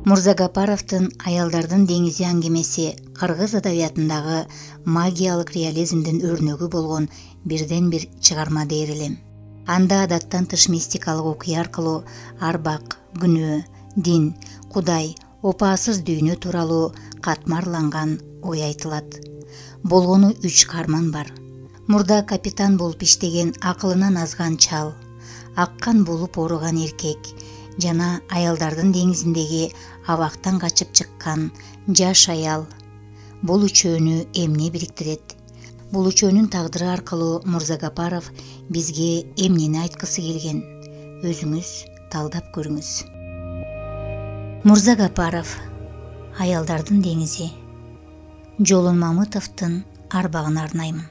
Мурзагапаровдун «Аялдардын деңизи» аңгемеси кыргыз адабиятындагы магиялык реализмдин өрнөгү болгон бирден бир чыгарма дээр элем. Анда адаттан тыш мистикалык окуя аркылуу арбак, күнөө, дин, Кудай, опаасыз дүйнө тууралуу катмарланган ой айтылат. Болгону 3 каарман бар. Мурда капитан болуп иштеген акылынан азган чал, аккан болуп ооруган эркек жана аялдардын деңизиндеги абактан качып чыккан жаш аял. Бул үчөөнү эмне бириктирет? Бул үчөөнүн тагдыры аркылуу Мурзагапаров бизге эмнени айткысы келген? Өзүңүз талдап көрүңүз. Мурзагапаров «Аялдардын деңизи». Жолун Мамытовдун арбагына арнаймын.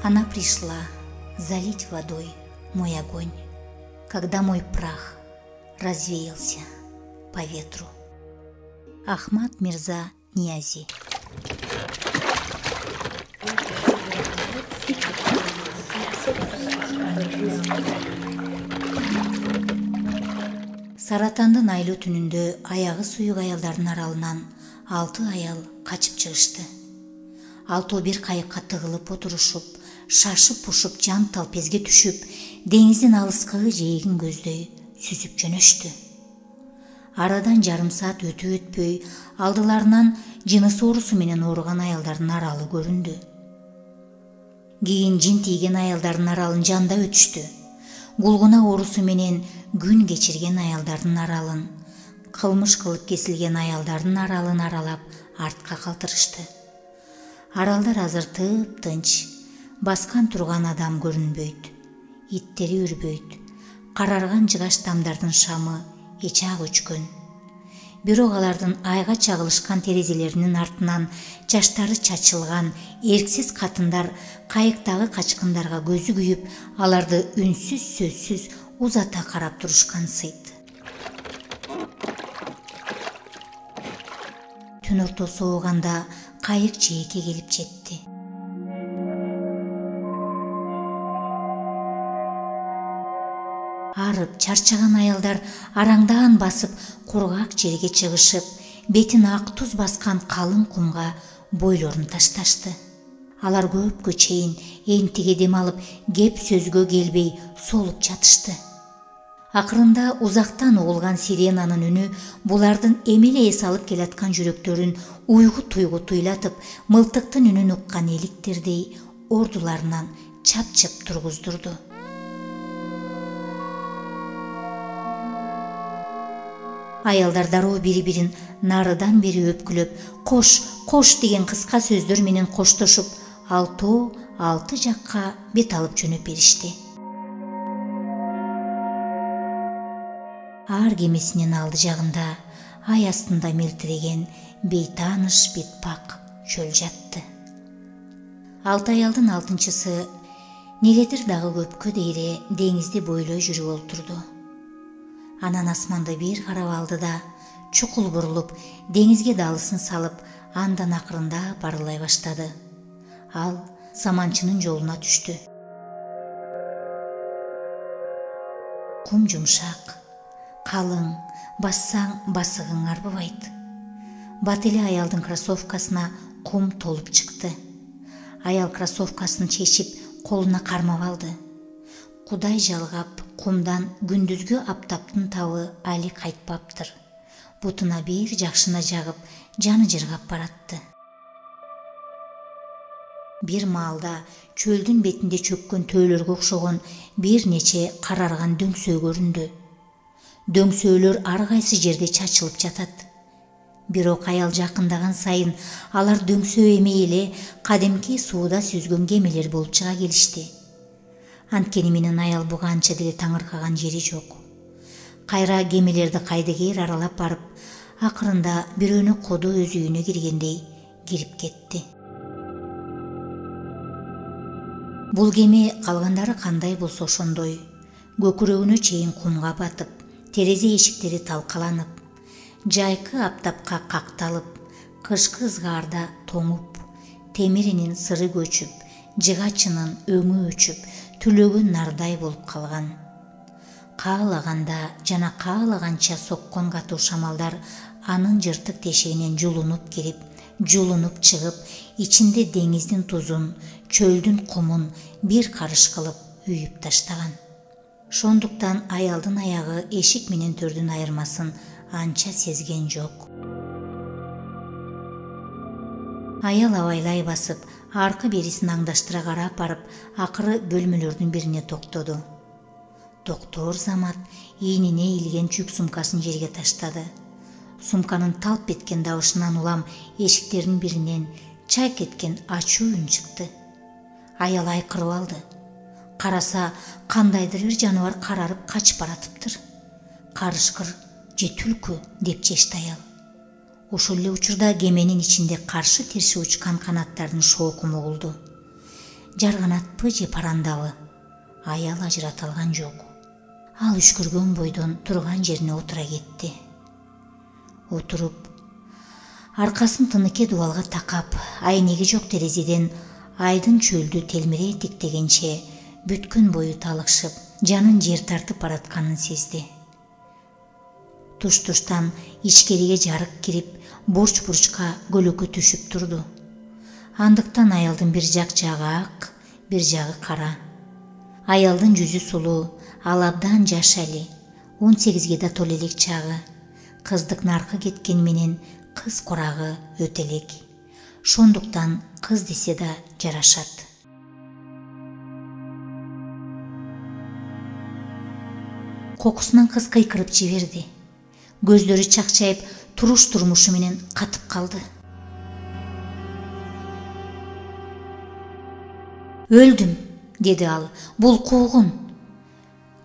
Она пришла залить водой мой огонь, когда мой прах развеялся по ветру. Ахмад Мирза Ниязи. Саратандын айлуу түнүндө аягы суюк аялдардын аралынан 6 аял качып чыгышты. 6 бир кайыкка тыгылып отурушуп, шашып-пушуп жан талпезге түшүп, деңиздин алыскы жээгин көздөй сүзүп жөнөштү. Арадан жарым саат өтөй алдыларынан жыныс оорусу менен ооруган аялдардын аралы көрүндү. Кийин жин тийген аялдардын аралын жанда өтүштү. Гулгуна оорусу менен күн кечирген аялдардын аралын, кылмыш кылып кесилген аялдардын аралын аралап артка калтырышты. Аралдар азыр тып-тынч, баскан турган адам көрүнбөйт, иттери үрбөйт, карарган жыгаш тамдардын шамы эчак өчкөн. Бирок алардын айга чагылышкан терезелеринин артынан чачтары чачылган эрксиз катындар кайыктагы качкындарга көзү күйүп, аларды үнсүз сөзсүз узата карап турушкан сыйт. Түн ортосу ооганда кайык жээкке келип жетти. Арып, чарчаган аялдар араңдаан басып, кургак жерге чыгышып, бетин ак туз баскан калың кумга бойлорун ташташты. Алар көпкө чейин энтиге дем алып, кеп сөзгө келбей солуп жатышты. Акырында узактан угулган сиренанын үнү булардын эмеле эс алып келаткан жүрөктөрүн уйгу-туйгу туйлатып, мылтыктын үнүн уккан эликтердей ордуларынан чапчып тургуздурду. Аялдар дароо бири-бирин нарыдан бери өпкүлөп, кош, кош деген кыска сөздөр менен коштошуп, 6 жакка бет алып жөнөп беришти. Ар кемесинин алды жагында ай астында мелтиреген бейтааныш бетпак чөл жатты. 6 аялдын 6-чысы негедир дагы көпкө дейре деңизди бойлой жүрүп олтурду. Анан асманды бир карап алды да, чукул бурулуп, деңизге далысын салып, андан акырында барылай баштады. Ал саманчынын жолуна түштү. Кум жумшак, калың, бассаң басыгың арбыбайт. Бат эле аялдын кроссовкасына кум толуп чыкты. Аял кроссовкасын чечип, колуна кармап алды. Кудай жалгап, кумдан күндүзгү аптаптын табы али кайтпаптыр. Бутуна бир жакшына жагып, жаны жыргап баратты. Бир маалда чөлдүн бетинде чөккөн төөлөргө окшогон бир нече карарган дөңсөө көрүндү. Дөңсөөлөр ар кайсы жерде чачылып жатат. Бирок аял жакындаган сайын алар дөңсөө эмей эле кадимки сууда сүзгөн кемелер болуп чыга келишти. Анткени менен аял буга анча деле таңыркаган жери жок. Кайра кемелерди кайдыгер аралап барып, акырында бирөөнү коду өз үйүнө киргендей кирип кетти. Бул кеме калгандары кандай болсо ошондой, көкүрөгүнө чейин кумга батып, терезе эшиктери талкаланып, жайкы аптапка какталып, кышкы ызгаарда тоңуп, темиринин сыры көчүп, жыгачынын өңү өчүп, түлөгөн нардай болуп калган. каалаганда жана каалаганча соккон катуу шамалдар анын жыртык тешигинен жулунуп кирип, жулунуп чыгып, ичинде деңиздин тузун, чөлдүн кумун бир карыш кылып үйүп таштаган. Шондуктан аялдын аягы эшик менен төрдүн айырмасын анча сезген жок. Аял абайлай басып, аркы берисин аңдаштыра карап барып, акыры бөлмөлөрдүн бирине токтоду. Доктор Замат ийнине илген жүк сумкасын жерге таштады. Сумканын талп эткен дабышынан улам эшиктердин биринен чайк эткен ачуу үн чыкты. Аял айкырып алды. Караса, кандайдыр бир жаныбар карарып качып баратыптыр. Карышкыр, же түлкү деп чечти аял. Ошол эле учурда кеменин ичинде каршы терши учкан канаттардын шоокуму угулду. Жарганатпы же парандабы? Аял ажырата алган жок. Ал үшкүргөн бойдон турган жерине отура кетти. Отуруп, аркасын тыныке дубалга такап, айнеги жок терезеден айдын чөлдү телмирей тиктегенче бүт күн бою талыкшып, жанын жер тартып баратканын сезди. Туш-туштан ичкериге жарык кирип, бурч-бурчка көлөкө түшүп турду. Андыктан аялдын бир жагы ак, бир жагы кара. Аялдын жүзү сулуу, ал абдан жаш эле, 18ге да толо элек чагы. Кыздык наркы кеткен менен кыз курагы өтө элек. Шондуктан кыз десе да жарашат. Кокусунан кыз кыйкырып жиберди. Көздөрү чакчайып, туруш турмушу менен катып калды. Өлдүм, деди ал, бул куугун.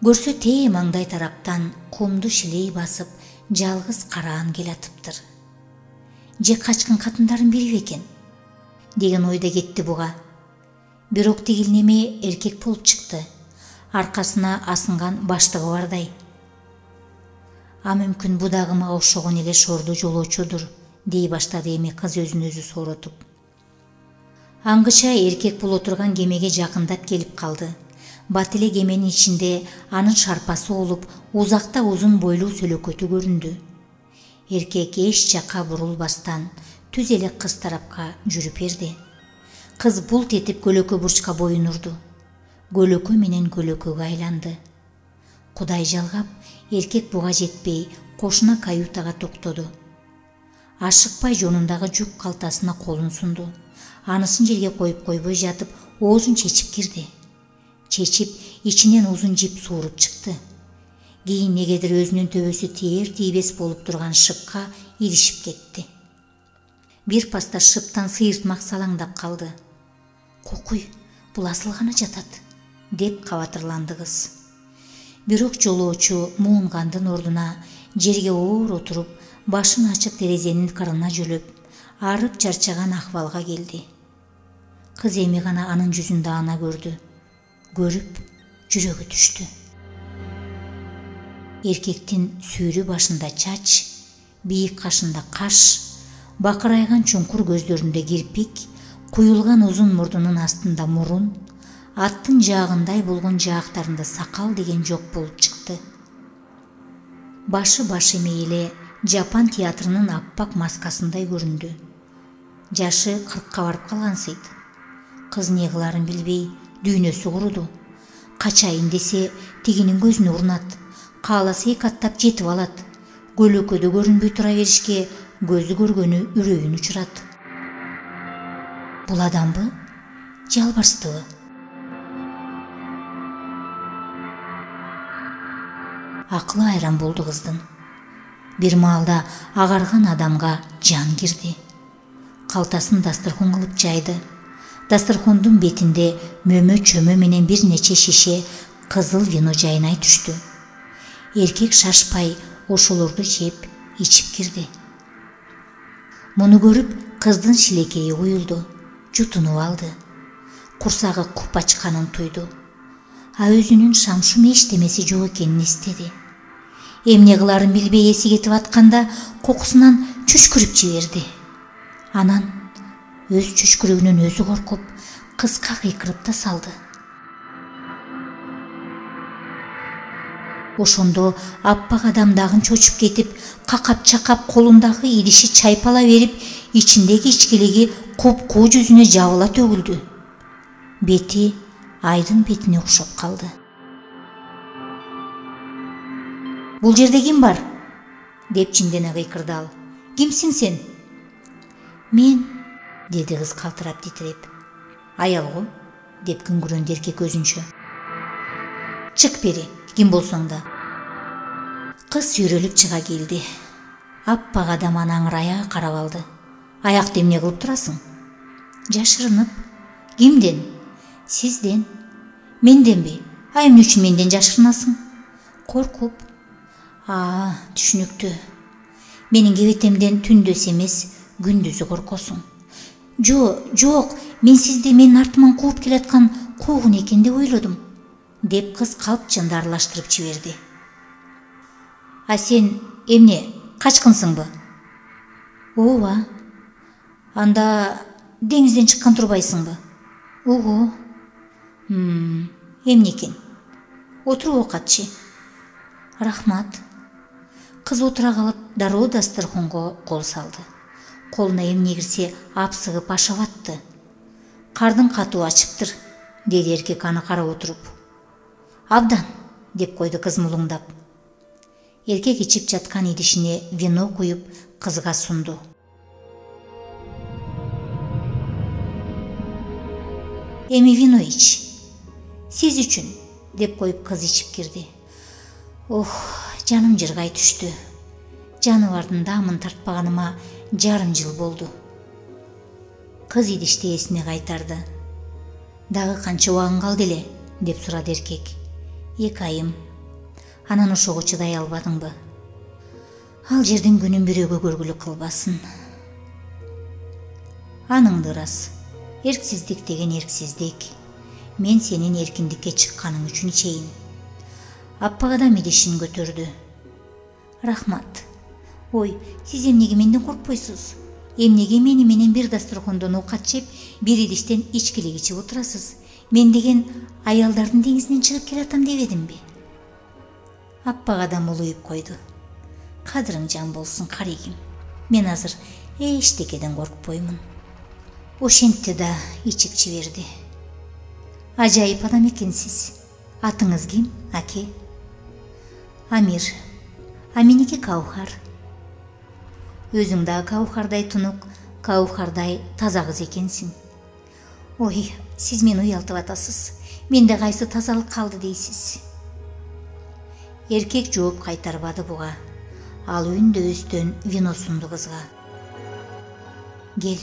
Көрсө тээ маңдай тараптан кумду шилей басып, жалгыз караан келатыптыр. Же качкан катындарын бири бекен, деген ойда кетти буга. Бирок тигил неме эркек болуп чыкты. Аркасына асынган баштыгы бардай. А мүмкүн бу дагы мага окшогон эле шордуу жолоочудур, дей баштады эми кыз өзүн өзү сооротуп. Аңгыча эркек боло турган кемеге жакындап келип калды. Бат эле кеменин ичинде анын шарпасы болуп, узакта узун бойлуу сөлөкөтү көрүндү. Эркек эч жакка бурулбастан түз эле кыз тарапка жүрүп берди. Кыз булт этип көлөкө бурчка боюн урду. Көлөкө менен көлөкөгө айланды. Кудай жалгап, эркек буга жетпей, кошуна каютага токтоду. Ашыкпай жонундагы жүк калтасына колун сунду. Анысын жерге коюп койбой жатып, оозун чечип кирди. Чечип, ичинен узун жип сууруп чыкты. Кийин негедир өзүнүн төбөсү тээр тийбес болуп турган шыпка иришип кетти. Бир паста шыптан сыйыртмак салаңдап калды. Кокуй, бул асыл гана жатат, деп кабатырланды кыз. Бирок жолоочу муунгандын ордуна жерге оор отуруп, башын ачык терезенин кырына жөлөп, арып чарчаган акыбалга келди. Кыз эми гана анын жүзүн даана көрдү. Көрүп, жүрөгү түштү. Эркектин сүүрү башында чач, бийик кашында каш, бакырайган чуңкур көздөрүндө кирпик, куюлган узун мурдунун астында мурун, аттын жаагындай болгон жаактарында сакал деген жок болуп чыкты. Башы баш эмей эле Жапан театрынын аппак маскасындай көрүндү. Жашы 40ка барып калгансыйт. Кыз не кыларын билбей, дүйнөсү куруду. Качайын десе, тигинин көзүнө урунат. Кааласа эки аттап жетип алат. Көлөкөдө көрүнбөй тура беришке көзү көргөнү үрөйүн учурат. Бул адамбы? Жалбарстыбы? Аклы айран болду кыздын. Бир маалда агарган адамга жан кирди. Калтасын дасторкон кылып жайды. Дасторкондун бетинде мөмө чөмө менен бир нече шише кызыл вино жайнай түштү. Эркек шашпай ошолорду жеп, ичип кирди. Муну көрүп, кыздын шилекейи уюлду, жутунуп алды. Курсагы куп ачканын туйду. А өзүнүн шамшум эчтемеси жок экенин эстеди. Эмне кыларын билбей эси кетип атканда кокусунан чүчкүрүп жиберди. Анан өз чүчкүрүгүнөн өзү коркуп, кыска кыйкырып да салды. Ошондо аппак адам дагы чочуп кетип, какап-чакап колундагы идиши чайпала берип, ичиндеги ичкилиги куп-куу жүзүнө жабыла төгүлдү. Бети айдын бетине окшоп калды. «Бул жерде ким бар?» деп чиңдене кыйкырды ал. «Кимсиң сен?» «Мен», деди кыз калтырап титиреп. «Аял го?» деп күңгүрөндү эркек өзүнчө. «Чык бери, ким болсоң да». Кыз сүйрөлүп чыга келди. Аппак адам аны аңырая карап алды. «Аякты эмне кылып турасың?» «Жашырынып». «Кимден?» «Сизден». «Менденби? Эмне үчүн менден жашырынасың?» «Коркуп». Түшүнүктүү. Менин кебетемден түндөс эмес, күндүзү коркосуң. Жок, мен сизди менин артыман кууп келаткан куугун экен деп ойлодум, деп кыз калпчан аралаштырып жиберди. «А сен эмне, качкынсыңбы?» «Ооба». «Анда деңизден чыккан турбайсыңбы?» «Ого». «Эмне экен? Отуруп оокатчы». «Рахмат». Кыз отура калып, дароо дасторконго кол салды. Колуна эмне кирсе апсыгып ашап атты. «Кардың катуу ачыптыр», деди эркек аны карап отуруп. «Абдан», деп койду кыз мулуңдап. Эркек ичип жаткан идишине вино куюп кызга сунду. «Эми вино ич. Сиз үчүн», деп коюп кыз ичип кирди. «Ох, жаным жыргай түштү. Жаныбардын даамын тартпаганыма жарым жыл болду». Кыз идишти эсине кайтарды. «Дагы канча убагың калды эле?» деп сурады эркек. 2 айым. Анан ошого чыдай албадыңбы? Ал жердин күнүн бирөөгө көргүлү кылбасын. Аныңды ырас. Эрксиздик деген эрксиздик. Мен сенин эркиндикке чыкканың үчүн ичейин. Аппак адам идишин көтөрдү. «Рахмат. Ой, сиз эмнеге менден коркпойсуз? Эмнеге мени менен бир дасторкондон оокат жеп, бир идиштен ичкилик ичип отурасыз? Мен деген аялдардын деңизинен чыгып келатам дебедимби?» Аппак адам улуюп койду. «Кадырың жан болсун, карегим. Мен азыр эчтекеден коркпоймун». Ошентти да ичип жиберди. «Ажайып адам экенсиз. Атыңыз ким, аке?» «Амир. А меники Каухар». «Өзүң да Каухардай тунук, Каухардай таза кыз экенсиң». «Ой, сиз мени уялтып атасыз. Менде кайсы тазалык калды дейсиз?» Эркек жооп кайтарбады буга. Ал үндө-өстөн вино сунду кызга. «Кел,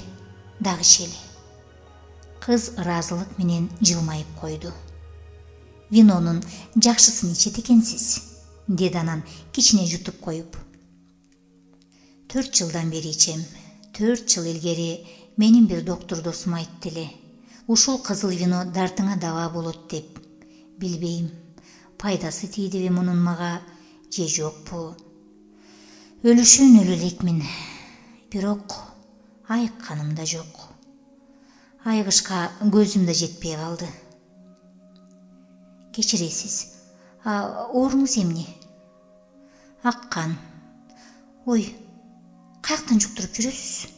дагы ичели». Кыз ыраазылык менен жылмайып койду. «Винонун жакшысын ичет экенсиз», деди анан кичине жутуп коюп. 4 жылдан бери ичем. 4 жыл илгери менин бир доктор досум айтты эле. Ушул кызыл вино дартыңа дава болот деп. Билбейм, пайдасы тийдиби мунун мага же жокпу. Өлүшүн өлө элекмин. Бирок айыкканым да жок. Айыгышка көзүм да жетпей калды. Кечиресиз. Ооруңуз эмне? Аккан. Ой, каяктан жуктуруп жүрөсүз?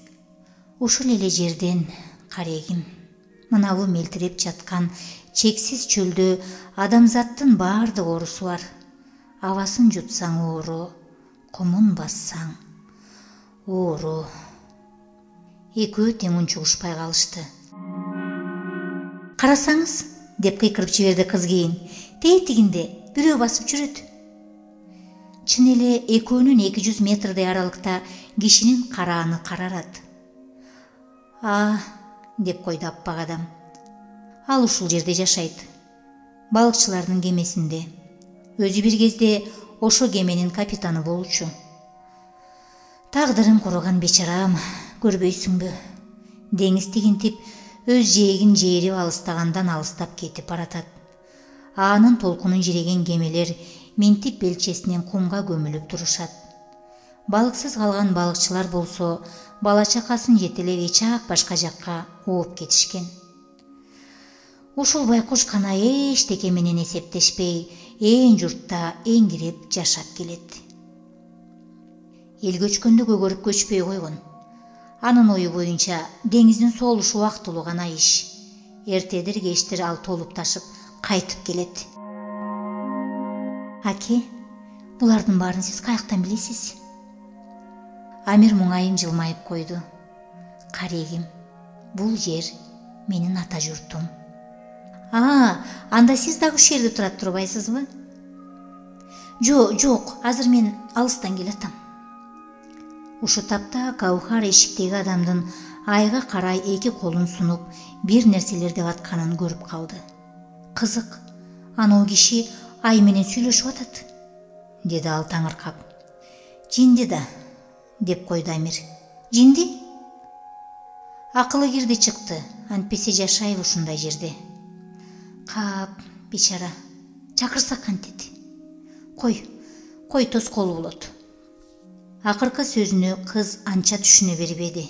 Ушул эле жерден, карегим. Мынабу мелтиреп жаткан чексиз чөлдө адамзаттын баардык оорусу бар. Абасын жутсаң оору, кумун бассаң оору. Экөө тең унчугушпай калышты. «Карасаңыз», деп кыйкырып жиберди кыз кийин. «Тетигинде бирөө басып жүрөт». Чын эле экөөнүн 200 метрдей аралыкта кишинин карааны карарат. Деп койду аппак адам. Ал ушул жерде жашайт. Балыкчылардын кемесинде. Өзү бир кезде ошо кеменин капитаны болчу. Тагдырым кураган бечарам, көрбөйсүңбү? Деңиз тигинтип, өз жээгин жээрип алыстагандан алыстап кетип баратат. Анын толкунун жиреген кемелер минтип белчесинен кумга көмүлүп турушат. Балыксыз калган балыкчылар болсо бала чакасын жетелеп эчак башка жакка ооп кетишкен. Ушул байкуш кана эчтеке менен эсептешпей, ээн журтта эңгирип жашап келет. Эл көчкөндө көгөрүп көчпөй койгон. Анын ою боюнча деңиздин соолушу убактылуу гана иш. Эртедир кечтир ал толуп ташып кайтып келет. Аке, булардын баарын сиз каяктан билесиз? Амир муңайын жылмайып койду. Карегим, бул жер менин ата журтум. Анда сиз дагы ушул жерде турат турбайсызбы? Жок, азыр мен алыстан келатам. Ушу тапта Каухар эшиктеги адамдын айга карай эки колун сунуп бир нерселер деп атканын көрүп калды. Кызык, анау киши ай менен сүйлөшүп атат, деди ал таңыркап. Жинди да, деп койду Амир. Жинди? Акылы кирди чыкты, антпесе жашайбы ушундай жерде. Кап, бичара, чакырсак кантет. Кой тоскоол болот. Акыркы сөзүнө кыз анча түшүнө бербеди.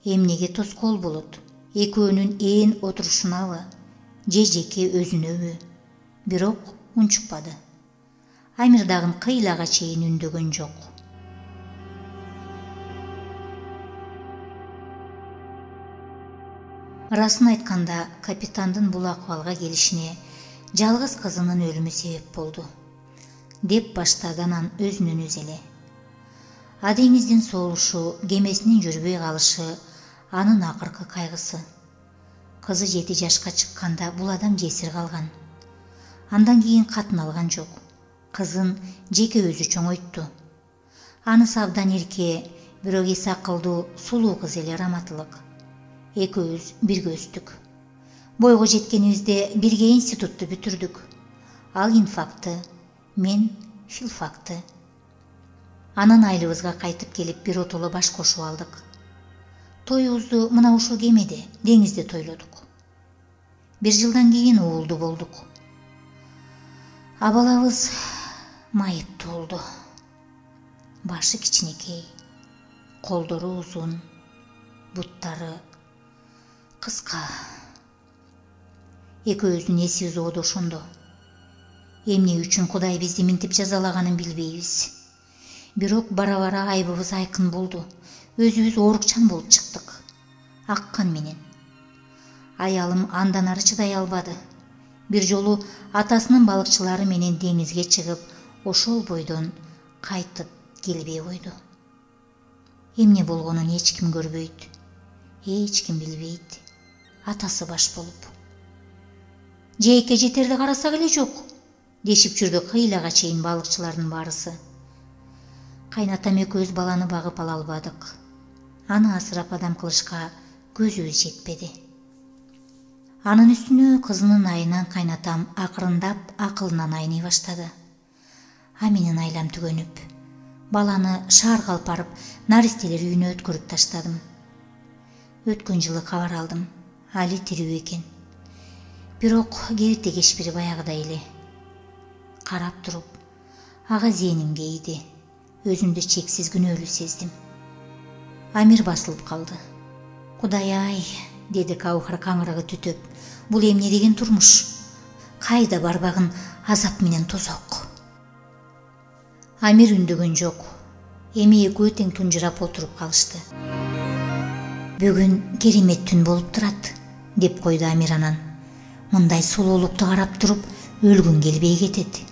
Эмнеге тоскоол болот? Экөөнүн ээн отурушунабы, же жеке өзүнөбү? Бирок унчукпады. Амир дагы кыйлага чейин үндөгөн жок. Ырасын айтканда, капитандын бул акыбалга келишине жалгыз кызынын өлүмү себеп болду, деп баштады анан өзүнөн өзү эле. Деңиздин соолушу, кемесинин жүрбөй калышы анын акыркы кайгысы. Кызы 7 жашка чыкканда бул адам жесир калган. Андан кийин катын алган жок. Кызын жеке өзү чоңойтtu. Анысы абдан эрке, бирок эс акылдуу, сулуу кыз эле, раматылык. Экөөбүз бирге өстүк. Бойго жеткенибизде бирге институтту бүтүрдүк. Ал инфакты, мен филфакты. Анан айылыбызга кайтып келип биротоло баш кошуп алдык. Тоюбузду мына ушул кемеде, деңизде тойлодук. 1 жылдан кийин уулду болдук. Абалабыз майыптуу болду. Башы кичинекей, колдору узун, буттары кыска. Экөөбүздүн эсибиз оодо ошондо. Эмне үчүн Кудай бизди минтип жазалаганын билбейбиз. Бирок бара-бара айбыбыз айкын болду. Өзүбүз оорукчан болуп чыктык. Аккан менен. Аялым андан ары чыдай албады. Бир жолу атасынын балыкчылары менен деңизге чыгып, ошол бойдон кайтып келбей койду. Эмне болгонун эч ким көрбөйт, эч ким билбейт. Атасы баш болуп. Жээкке жетерди карасак эле жок, дешип жүрдү кыйлага чейин балыкчылардын баарысы. Кайнатам экөөбүз баланы багып ала албадык. Аны асырап адам кылышка көзүбүз жетпеди. Анын үстүнө кызынын айынан кайнатам акырындап акылынан айный баштады. Менин айлам түгөнүп, баланы шаарга алып барып, наристелер үйүнө өткөрүп таштадым. Өткөн жылы кабар алдым, али тирүү экен. Бирок кебите кешпири баягыдай эле. Карап туруп, ага зээним кейди. Өзүмдү чексиз күнөөлүү сездим. Амир басылып калды. Кудай-ай, деди Каухар каңырыгы түтөп. Бул эмне деген турмуш? Кайда барбагын азап менен тозок. Амир үндөгөн жок. Эми экөө тең тунжурап отуруп калышты. Бүгүн керемет түн болуп турат, деп койду Амир анан. Мындай сулуулукту карап туруп, өлгүң келбей кетет.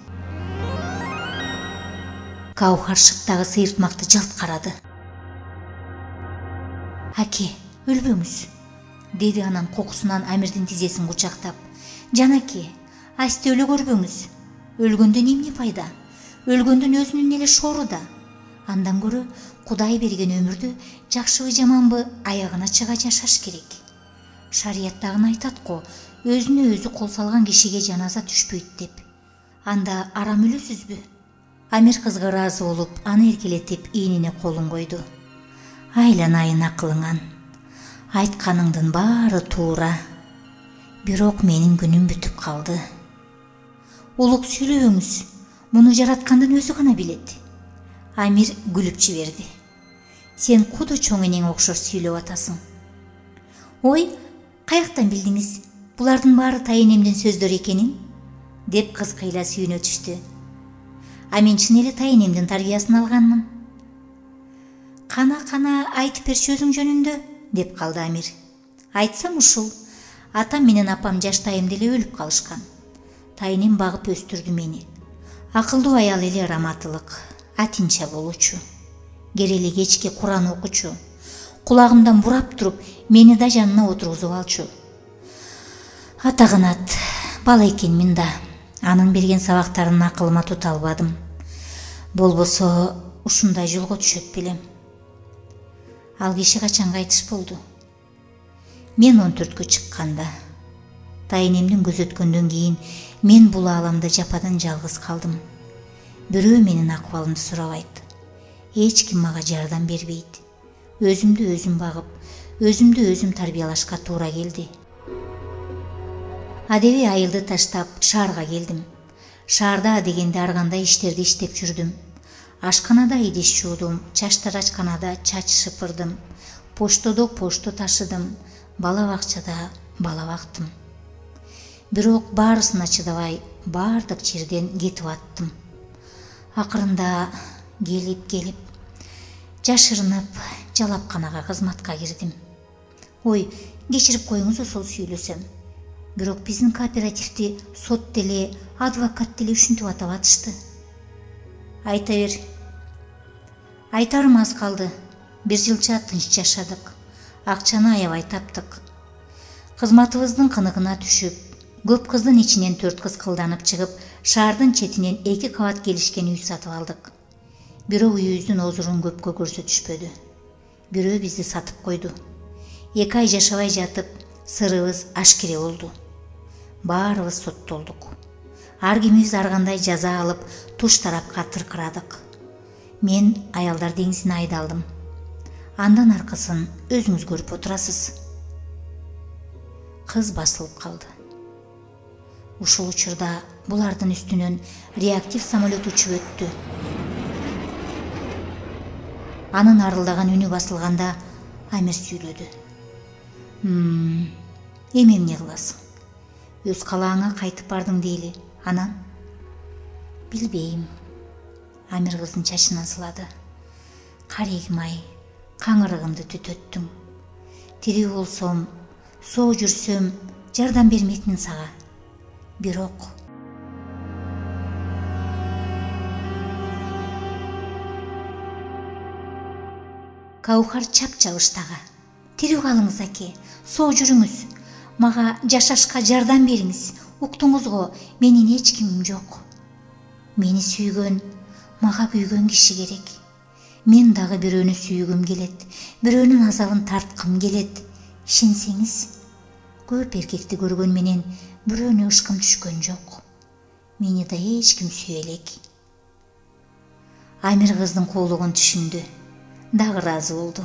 Каухар шыктагы сыйыртмакты жалт карады. Аке, өлбөңүз, деди анан кокусунан Амирдин тизесин кучактап. Жанаке, асти өлө көрбөңүз. Өлгөндөн эмне пайда? Өлгөндүн өзүнүн эле шору да. Андан көрө Кудай берген өмүрдү жакшыбы жаманбы аягына чыга жашаш керек. Шарияттагын айтат го, өзүнө өзү кол салган кишиге жаназа түшпөйт деп. Анда арам өлөсүзбү? Амир кызга ыраазы болуп, аны эркелетип ийнине колун койду. Айланайын акылыңан. Айтканыңдын баары туура. Бирок менин күнүм бүтүп калды. Улук сүйлөбөңүз. Муну жараткандын өзү гана билет. Амир күлүп жиберди. Сен кудо чоң энең окшош сүйлөп атасың. Ой, каяктан билдиңиз? Булардын баары тайенемдин сөздөрү экенин? деп кыз кыйла сүйүнө түштү. А мен чын эле тайенемдин тарбиясын алганмын. Кана айтып берчи өзүң жөнүндө, деп калды Амир. Айтсам ушул. Атам менен апам жаштайымда эле өлүп калышкан. Тайенем багып өстүрдү мени. Акылдуу аял эле раматылык, атинча болчу. Керели кечке Куран окучу. Кулагымдан бурап туруп, мени да жанына отургузуп алчу. Атагынат, бала экенмин да. Анын берген сабактарын акылыма тута албадым. Болбосо ушундай жолго түшөт белем. Ал киши качан кайтыш болду? Мен 14кө чыкканда. Тайенемдин көзөткөндөн кийин мен бул ааламда жападан жалгыз калдым. Бирөө менин акыбалымды сурабайт. Эч ким мага жардам бербейт. Өзүмдү өзүм багып, өзүмдү өзүм тарбиялашка туура келди. Адеби айылды таштап шаарга келдим. Шаарда дегенде ар кандай иштерди иштеп жүрдүм. Ашканада идиш жуудум, чач тарачканада чач шыпырдым, поштодо пошто ташыдым, бала бакчада бала бактым. Бирок баарысына чыдабай, баардык жерден кетип аттым. Акырында келип, жашырынып, жалапканага кызматка кирдим. Ой, кечирип коюңуз ошол сүйлөсөм. Бирок биздин кооперативди сот деле, адвокат деле ушинтип атап атышты. Айта бер. Айтарым аз калды. Бир жылча тынч жашадык. Акчаны аябай таптык. Кызматыбыздын кыныгына түшүп, көп кыздын ичинен 4 кыз кылданып чыгып, шаардын четинен 2 кабат келишкен үй сатып алдык. Бирок үйүбүздүн озурун көпкө көрсөтүшпөдү. Бирөө бизди сатып койду. 2 ай жашабай жатып, сырыбыз ашкере болду. Баарыбыз соттолдук. Ар кимибиз ар кандай жаза алып, туш тарапка тыркырадык. Мен аялдар деңизине айдалдым. Андан аркасын өзүңүз көрүп отурасыз. Кыз басылып калды. Ушул учурда булардын үстүнөн реактив самолет учуп өттү. Анын арылдаган үнү басылганда Амир сүйлөдү. Эми эмне кыласың? Өз калааңа кайтып бардың дейли. Анан? Билбейм. Амир кыздын чачынан сылады. Карегим-ай, каңырыгымды түтөттүң. Тирүү болсом, соо жүрсөм, жардам бермекмин сага. Бирок Каухар чап-чабыштагы. Тирүү калыңыз аке, соо жүрүңүз. Мага жашашка жардам бериңиз. Уктуңузго, менин эч кимим жок. Мени сүйгөн, мага күйгөн киши керек. Мен дагы бирөөнү сүйгүм келет, бирөөнүн азабын тарткым келет. Ишенсеңиз, көп эркекти көргөн менен бирөөнү ышкым түшкөн жок. Мени да эч ким сүйө элек. Амир кыздын куулугун түшүндү, дагы ыраазы болду.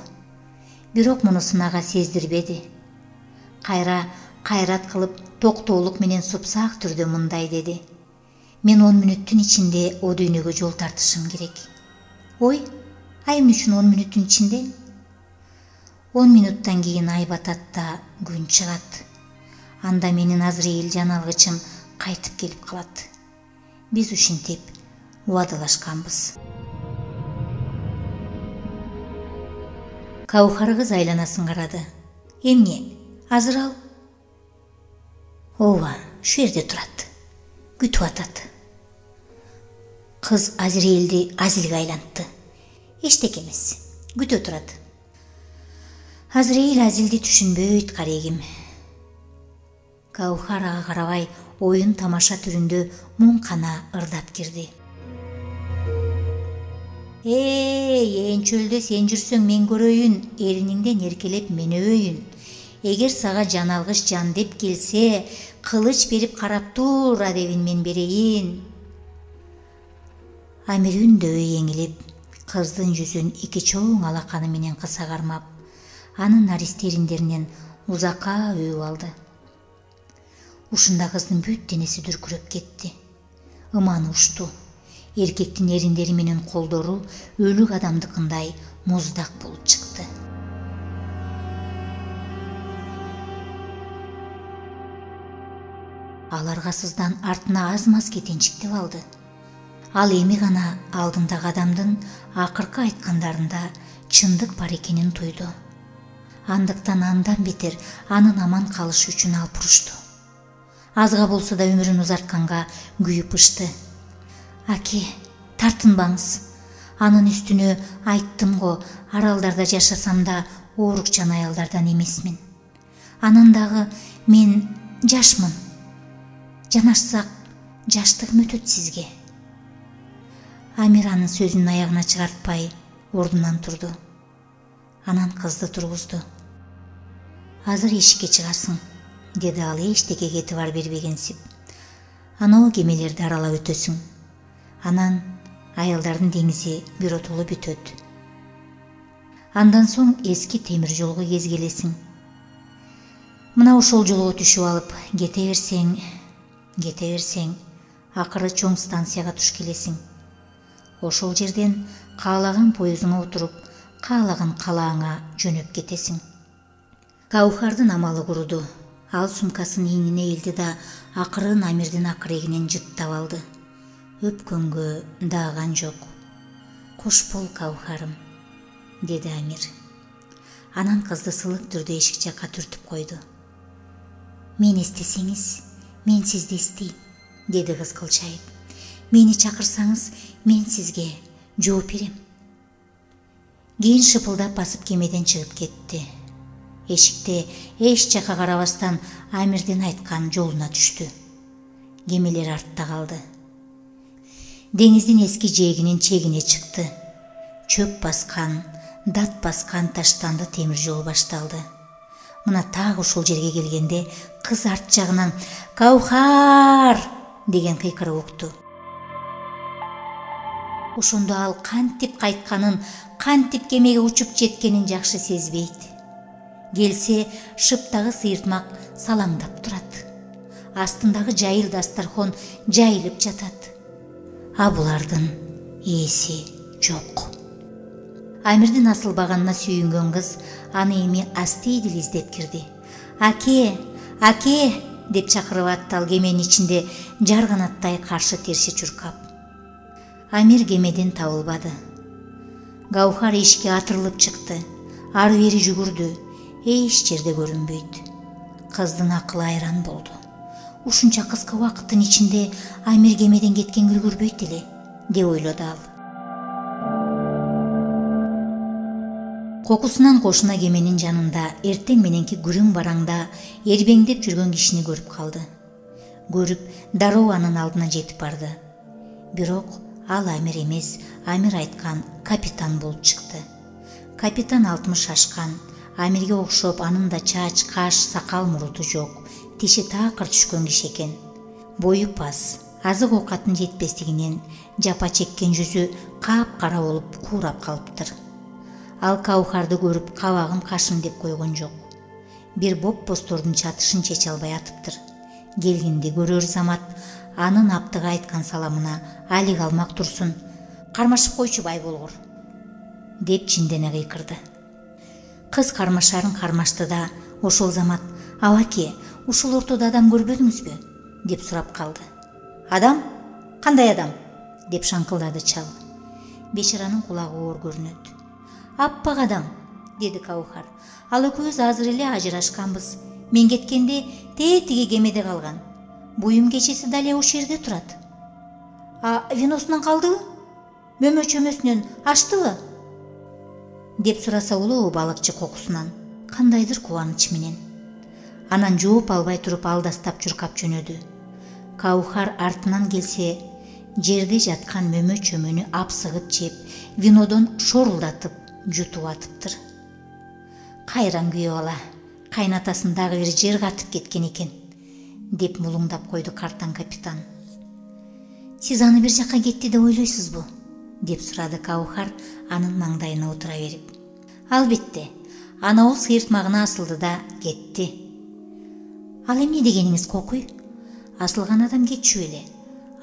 Бирок мунусун ага сездирбеди. Кайра кайрат кылып, токтоолук менен супсак түрдө мындай деди. Мен 10 мүнөттүн ичинде о дүйнөгө жол тартышым керек. Ой, ай эмне үчүн 10 мүнөттүн ичинде? 10 мүнөттөн кийин ай батат да күн чыгат. Анда менин Азраил жан алгычым кайтып келип калат. Биз ушинтип убадалашканбыз. Каухар кыз айланасын карады. Эмне? Азыр ал? Ооба, шу жерде турат. Күтүп атат. Кыз Азраилди Азилге айлантты. Эчтеке эмес, күтө турат. Азраил Азилди түшүнбөйт, карегим. Каухар ага карабай, оюн тамаша түрүндө муңкана ырдап кирди. Эн чөлдө сен жүрсөң мен көрөйүн, эриниңден эркелеп мен өбөйүн. Эгер сага жан алгыч жан деп келсе, кылыч берип карап тур, адебин мен берейин. Амир үндөй эңилип, кыздын жүзүн 2 чоң алаканы менен кыса кармап, анын наристи эриндеринен узакка өбүп алды. Ушунда кыздын бүт денеси дүркүрөп кетти. Ыманы ушту. Эркектин эриндери менен колдору өлүк адамдыкындай муздак болуп чыкты. Ал аргасыздан артына аз-маз кетенчиктеп алды. Ал эми гана алдындагы адамдын акыркы айткандарында чындык бар экенин туйду. Андыктан андан бетер анын аман калышы үчүн алпурушту. Азга болсо да өмүрүн узартканга күйүп ышты. Аке, тартынбаңыз. Анын үстүнө айттым го, аралдарда жашасам да оорукчан аялдардан эмесмин. Анан дагы мен жашмын. Жанашсак жаштыгым өтөт сизге. Амир анын сөзүн аягына чыгартпай ордунан турду. Анан кызды тургузду. Азыр эшикке чыгасың, деди ал эчтекеге этибар бербегенсип. Анау кемелерди аралап өтөсүң. Анан аялдардын деңизи биротоло бүтөт. Андан соң эски темир жолго кезгелесиң. Мына ошол жолго түшүп алып кете берсең, акыры чоң станцияга туш келесиң. Ошол жерден каалаган поездуңа отуруп, каалаган калааңа жөнөп кетесиң. Каухардын амалы куруду. Ал сумкасын ийнине элди да акырын Амирдин акырегинен жыттап алды. Өпкөнгө дааган жок. Кош бол, Каухарым, деди Амир. Анан кызды сылык түрдө эшик жакка түртүп койду. Мени эстесеңиз, мен сизди эстейм, деди кыз кылчайып. Мени чакырсаңыз, мен сизге жооп берем. Кийин шыпылдап басып кемеден чыгып кетти. Эшикте эч жака карабастан Амирдин айткан жолуна түштү. Кемелер артта калды. Деңиздин эски жээгинин чегине чыкты. Чөп баскан, дат баскан таштанды темир жол башталды. Мына так ушул жерге келгенде кыз арт жагынан «Каухар!» деген кыйкырык укту. Ошондо ал кантип кайтканын, кантип кемеге учуп жеткенин жакшы сезбейт. Келсе, шыптагы сыйыртмак салаңдап турат. Астындагы жайыл дастархон жайылып жатат. А булардын ээси жок. Амирдин асылбаганына сүйүнгөн кыз аны эми астейдил издеп кирди. «Аке, аке!» деп чакырып атты ал кеменин ичинде жарганаттай каршы терси чуркап. Амир кемеден табылбады. Каухар эшикке атырылып чыкты. Ары бери жүгүрдү. Эч жерде көрүнбөйт. Кыздын акылы айран болду. Ушунча кыска убакыттын ичинде Амир кемеден кеткенге үлгүрбөйт эле, деп ойлоду ал. Кокусунан кошуна кеменин жанында эртең мененки күрүң бараңда эрбеңдеп жүргөн кишини көрүп калды. Көрүп, дароо анын алдына жетип барды. Бирок ал Амир эмес, Амир айткан капитан болуп чыкты. Капитан 60 ашкан, Амирге окшоп анын да чач, каш, сакал муруту жок, тиши таакыр түшкөн киши экен. Бою пас, азык оокаттын жетпестигинен жапа чеккен жүзү капкара болуп куурап калыптыр. Ал Каухарды көрүп кабагым кашым деп койгон жок. Бир боп-бостордун чатышын чече албай атыптыр. Келгинди көрөр замат анын аптыга айткан саламына али калмак турсун. «Кармашып койчу бай болгор», деп чиндене кыйкырды. Кыз кармашарын кармашты да ошол замат «Абаке, ушул ортодо адам көрбөдүңүзбү?» деп сурап калды. «Адам? Кандай адам?» деп шаңкылдады чал. Бечаранын кулагы оор көрүнөт. «Аппак адам», деди Каухар. «Ал экөөбүз азыр эле ажырашканбыз. Мен кеткенде тетиги кемеде калган. Буюм кечеси дале ушул жерде турат». «А виносунан калдыбы? Мөмө чөмөсүнөн аштыбы?» деп сураса улуу балыкчы кокусунан кандайдыр кубаныч менен. Анан жооп албай туруп алдастап чуркап жөнөдү. Каухар артынан келсе, жерде жаткан мөмө чөмөнү апсыгып жеп, винодон шорулдатып жутуп атыптыр. «Кайран күйөө бала, кайнатасын дагы бир жер катып кеткен экен», деп мулуңдап койду картан капитан. «Сиз аны бир жакка кетти деп ойлойсузбу?» деп сурады Каухар анын маңдайына отура берип. «Албетте, анау сыйыртмагына асылды да кетти». «Ал эмне дегениңиз Кокуй? Асылган адам кетчү эле.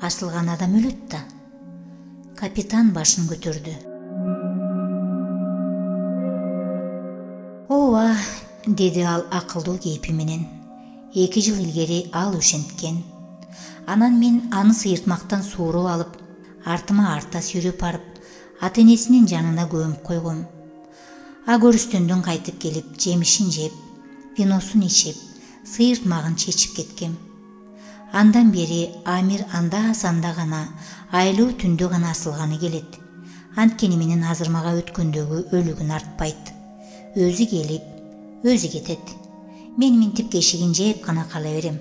Асылган адам өлөт да». Капитан башын көтөрдү. «Ооба», деди ал акылдуу кейпи менен. 2 жыл илгери ал ошенткен. Анан мен аны сыйыртмактан сууруп алып, артыма арта сүйрөп барып, ата энесинин жанына көмүп койгом. А көрүстөндөн кайтып келип, жемишин жеп, виносун ичип, сыйыртмагын чечип кеткем. Андан бери Амир анда-санда гана, айлуу түндө гана асылганы келет. Анткени менин азыр мага өткөндөгү өлүгүн артпайт. Өзү келип, өзү кетет. Мен минтип кешигин жеп гана кала берем.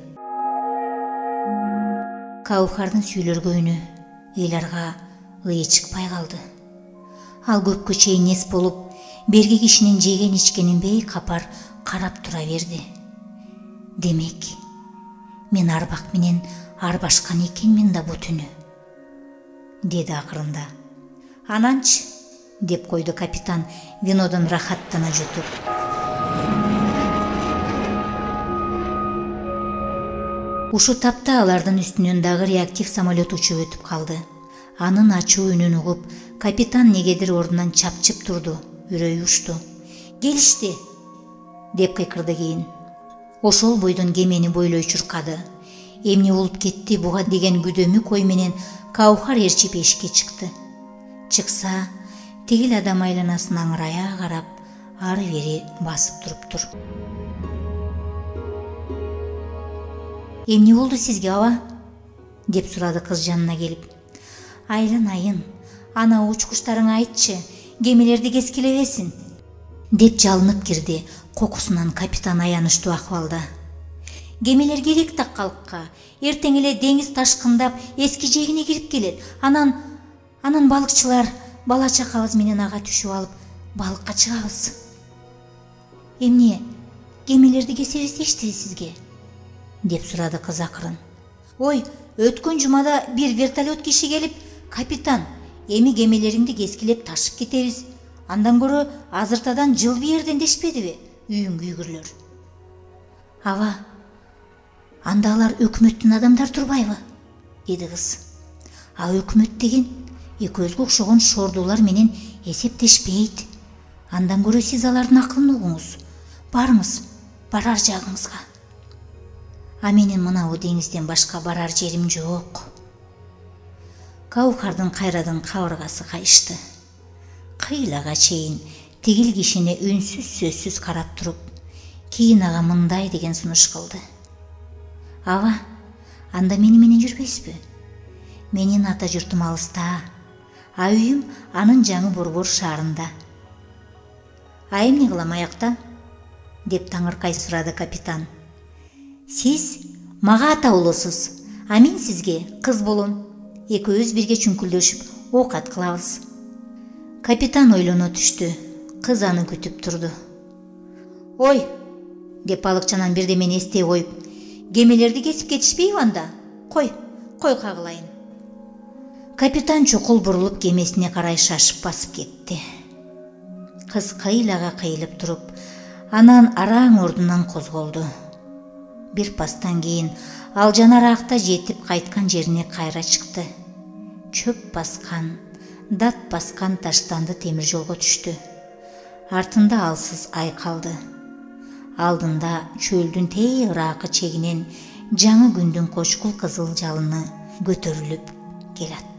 Каухардын сүйлөргө үнү Ыйларга ые чыкпай калды. Ал көпкө чейин эс болуп, берги кишинин жеген ичкенин бейкапар карап тура берди. Демек, мен арбак менен арбашкан экенмин да бу түнү, деди акырында. Ананчы, деп койду капитан, винодон рахаттана жутуп. Ушу тапта алардын үстүнөн дагы реактив самолет учуп өтүп калды. Анын ачуу үнүн угуп, капитан негедир ордунан чапчып турду, үрөйү учту. Келишти, деп кыйкырды кийин. Ошол бойдон кемени бойлой чуркады. Эмне болуп кетти буга деген күдөмүк ой менен Каухар ээрчип эшикке чыкты. Чыкса, тигил адам айланасын аңырая карап, ары бери басып туруптур. Эмне болду сизге, аба? Деп сурады кыз жанына келип. Айланайын, ана учкучтарыңа айтчы, кемелерди кескилебесин, деп жалынып кирди кокусунан капитан аянычтуу акыбалда. Кемелер керек так калкка, эртең эле деңиз ташкындап эски жегине кирип келет. Анан балыкчылар бала чакабыз менен ага түшүп алып, балыкка чыгабыз. Эмне, кемелерди кесебиз дештиби сизге? Деп сурады кыз акырын. Ой, өткөн жумада бир вертолет киши келип, капитан, эми кемелериңди кескилеп ташып кетебиз. Андан көрө азыртадан жыл биерден дешпедиби? Үйүн күйгүрлөр. Аба, анда алар өкмөттүн адамдар турбайбы? Деди кыз. А өкмөт деген экөөзгө окшогон шордуулар менен эсептешпейт. Андан көрө сиз алардын акылын угуңуз. Барыңыз, барар жагыңызга. А менин мына деңизден башка барар жерим жок. Каухардын кайрадан кабыргасы кайышты. Кыйлага чейин тигил кишине үнсүз сөзсүз карап туруп, кийин ага мындай деген сунуш кылды. Аба, анда мени менен жүрбөйсүзбү? Менин ата журтум алыста, а үйүм анын жаңы Борбор шаарында. А эмне кылам аякта? Деп таңыркай сурады капитан. Сиз мага ата болосуз, а мен сизге кыз болом. Экөөбүз бирге чүңкүлдөшүп оокат кылабыз. Капитан ойлоно түштү. Кыз аны күтүп турду. Ой, деп балыкчанан бирдемени эстей коюп, кемелерди кесип кетишпейби анда? Кой кагылайын. Капитан чукул бурулуп кемесине карай шашып басып кетти. Кыз кыйлага кыйылып туруп, анан араң ордунан козголду. Бир пастан кийин ал жанаракта жетип кайткан жерине кайра чыкты. Чөп баскан, дат баскан таштанды темир жолго түштү. Артында алсыз ай калды. Алдында чөлдүн тейгиракы чегинен жаңы күндүн кочкул кызыл жалыны көтөрүлүп келат.